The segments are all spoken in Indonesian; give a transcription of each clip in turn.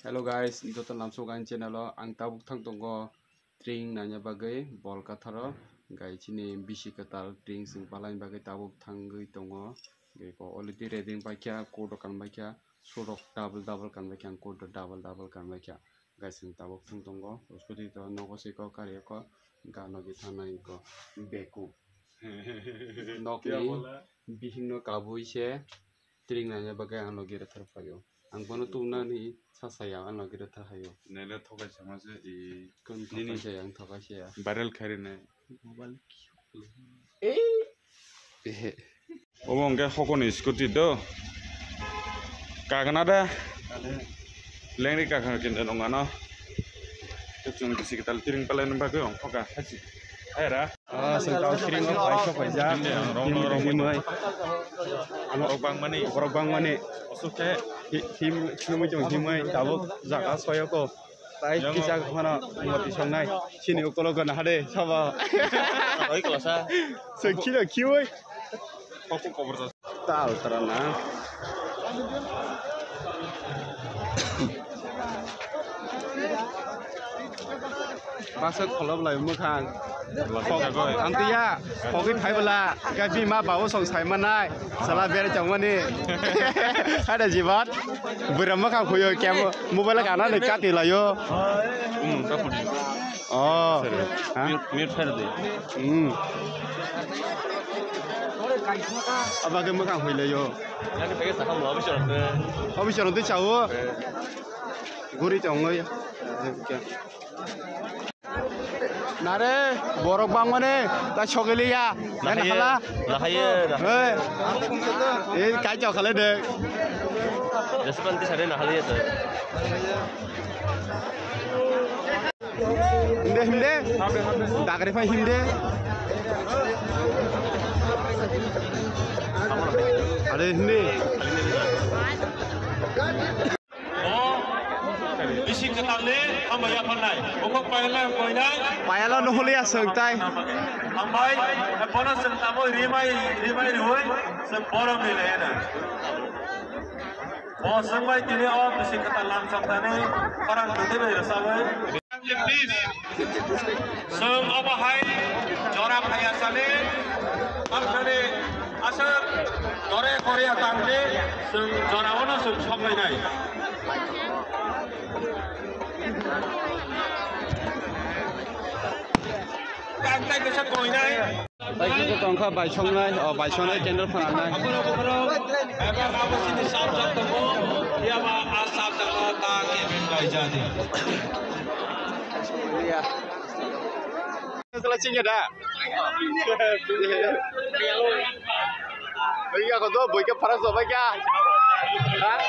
Hello guys, joto namso gain channel ang tabuk thang tongo string nanya bagai bol katharo gai chini bisi katal string sing palain bagai tabuk thangui tongo gai ko already ready baikya code kan baikya surok double kan baikya code double kan baikya gai sing tabuk thang tongo uskudi to nogo se ko karya ko gano gi thanai ko beku nokni bihingno kabui se string nanya bagai ang logi rathar payo ang bono tumna ni sasaya ang logi rathar hayo Nela thokai samase I kon nini saya ang thokai saya viral kharine mobile obong ke hokoni scooty do kagana da lengri kakang kin nongana chung bisi kital tiring palen bagai ong thoka haji era sengkau string of paisa paisa rong himai bang mani osuke him chumui jong himai tabuk jaga soyoko tai kisa mana mati songnai sini ukolo gana hade saba oi kolasa sekira kioi hokku cover da tal tarana Basok kolom lai mukhang Antiya Hoki Thaibala Gabi ma bawo song sai manai Sala bere changwani Ada jibat Buram mukhang khuyo kem mobile kana le kati layo kapudi Oh mute fer de Abage mukhang hui layo yani pege sakam lo Obisoro de chawo Guri changoi Nare borok bang mane ta chogeli ya na khala eh kai chok khala de Responti sare na haliya to himde dagre fa himde are himde Bisi ketalne ambaya panai okok payala no holia sengtai ambai bono sentamo rimai ruoi se borom ni lena o sangbai tini o bisi ketalan samtane orang gede be rasabai seng abahai jora khaya sale amkhane asar dore korea tangke seng jora ono seng sambai nai Kantai ke sakoi nai. Lagi ke tongkha baisong nai, baisong nai channel phana nai. Ebar apa sini sabjak temu, dia ma asap temu tak kebin jadi. Iya. Selesai dah. Iya kau tu boleh ke paras apa kya? Hah?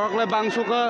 borok le bangsu ke